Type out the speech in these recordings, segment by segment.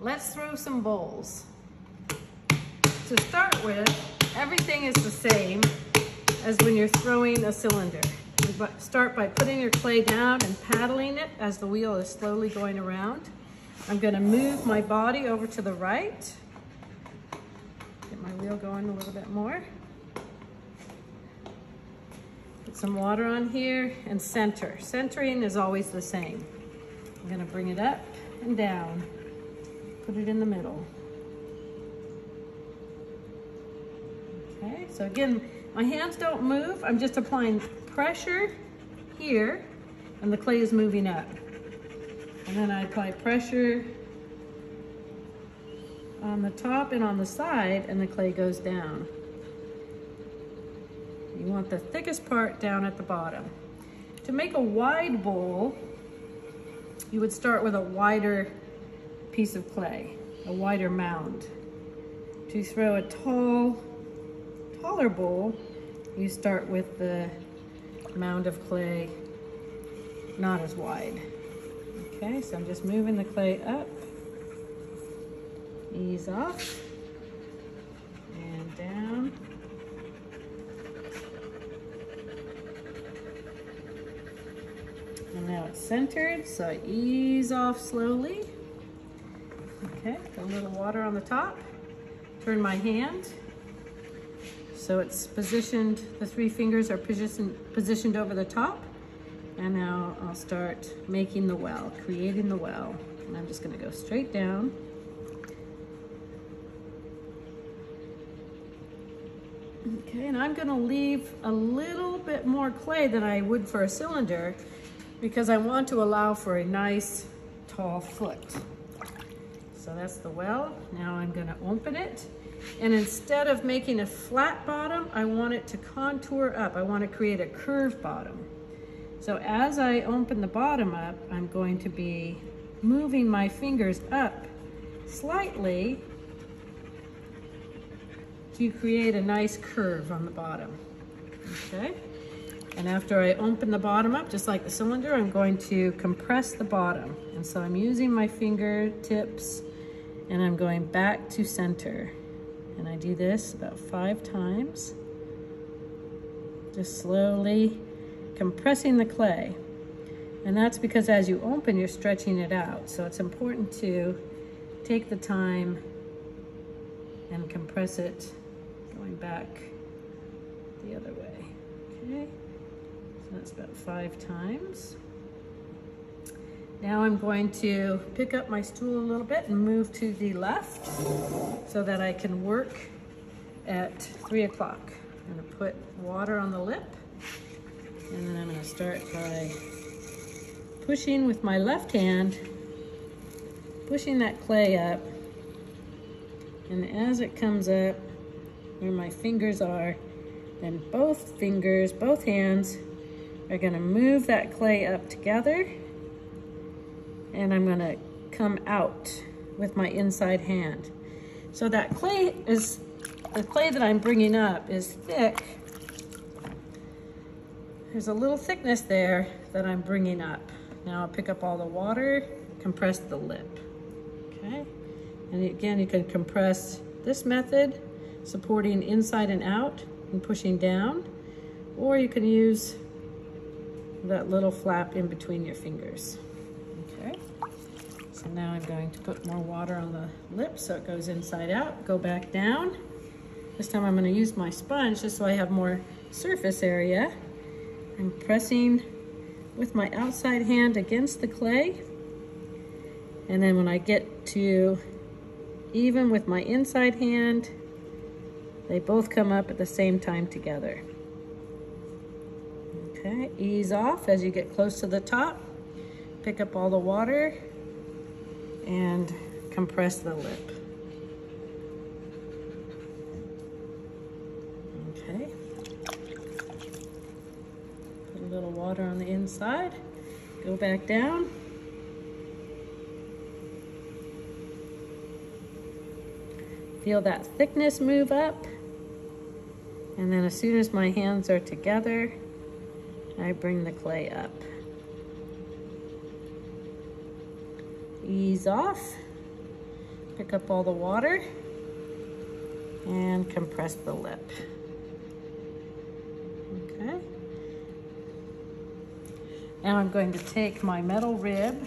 let's throw some bowls. To start with, everything is the same as when you're throwing a cylinder. You start by putting your clay down and paddling it as the wheel is slowly going around. I'm going to move my body over to the right. Get my wheel going a little bit more. Put some water on here and center. Centering is always the same. I'm going to bring it up and down. Put it in the middle. Okay, so again, my hands don't move. I'm just applying pressure here and the clay is moving up. And then I apply pressure on the top and on the side and the clay goes down. You want the thickest part down at the bottom. To make a wide bowl, you would start with a wider piece of clay, a wider mound. To throw a taller bowl, you start with the mound of clay not as wide. Okay, so I'm just moving the clay up, ease off, and down. And now it's centered, so I ease off slowly. Okay, a little water on the top. Turn my hand so it's positioned, the three fingers are positioned over the top. And now I'll start making the well, creating the well. And I'm just gonna go straight down. Okay, and I'm gonna leave a little bit more clay than I would for a cylinder because I want to allow for a nice tall foot. So that's the well. Now I'm gonna open it. And instead of making a flat bottom, I want it to contour up. I want to create a curved bottom. So as I open the bottom up, I'm going to be moving my fingers up slightly to create a nice curve on the bottom. Okay? And after I open the bottom up, just like the cylinder, I'm going to compress the bottom. And so I'm using my fingertips and I'm going back to center. And I do this about 5 times. Just slowly compressing the clay. And that's because as you open, you're stretching it out. So it's important to take the time and compress it going back the other way. Okay, so that's about 5 times. Now I'm going to pick up my stool a little bit and move to the left so that I can work at 3 o'clock. I'm gonna put water on the lip and then I'm gonna start by pushing with my left hand, pushing that clay up. And as it comes up where my fingers are, then both fingers, both hands are gonna move that clay up together. And I'm gonna come out with my inside hand. So that clay is, the clay that I'm bringing up is thick. There's a little thickness there that I'm bringing up. Now I'll pick up all the water, compress the lip, okay? And again, you can compress this method, supporting inside and out and pushing down, or you can use that little flap in between your fingers. Okay, so now I'm going to put more water on the lip so it goes inside out, go back down. This time I'm going to use my sponge just so I have more surface area. I'm pressing with my outside hand against the clay. And then when I get to even with my inside hand, they both come up at the same time together. Okay, ease off as you get close to the top. Pick up all the water and compress the lip. Okay. Put a little water on the inside. Go back down. Feel that thickness move up. And then as soon as my hands are together, I bring the clay up. Ease off. pick up all the water and compress the lip. Okay. Now I'm going to take my metal rib.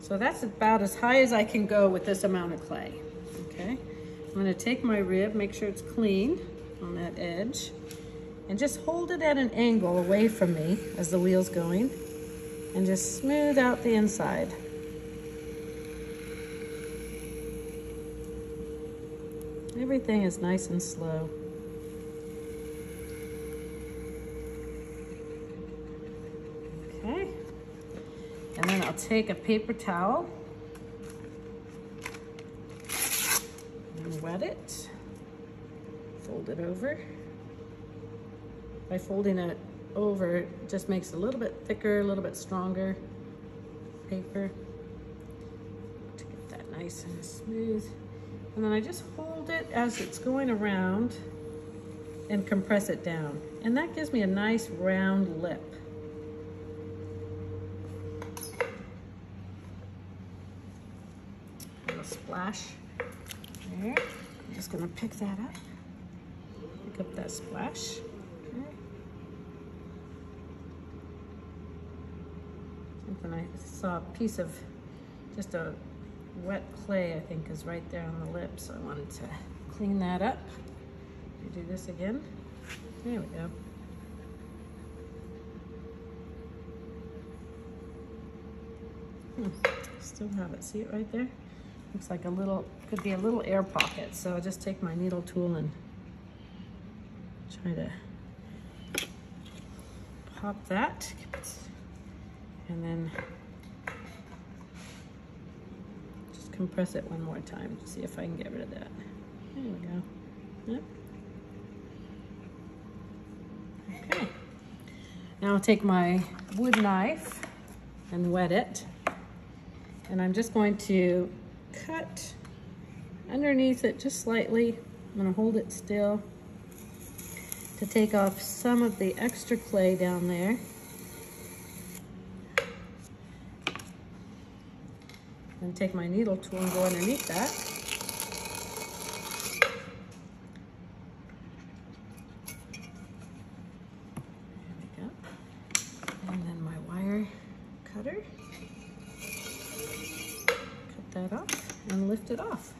So that's about as high as I can go with this amount of clay. Okay. I'm going to take my rib, make sure it's clean on that edge, and just hold it at an angle away from me as the wheel's going, and just smooth out the inside. Everything is nice and slow. Okay. And then I'll take a paper towel and wet it. Fold it over. By folding it over, it just makes it a little bit thicker, a little bit stronger paper to get that nice and smooth. And then I just hold it as it's going around and compress it down. And that gives me a nice round lip. A little splash there. I'm just gonna pick that up. Pick up that splash. Okay. Something I saw a piece of just a wet clay, I think, is right there on the lip, so I wanted to clean that up. Do this again. There we go. Still have it. See it right there? Looks like a little, could be a little air pocket. So I'll just take my needle tool and try to pop that. And then just compress it one more time to see if I can get rid of that. There we go. Yep. Okay. Now I'll take my wood knife and wet it. And I'm just going to cut underneath it just slightly. I'm going to hold it still to take off some of the extra clay down there. And take my needle tool and go underneath that. There we go. And then my wire cutter. Cut that off and lift it off.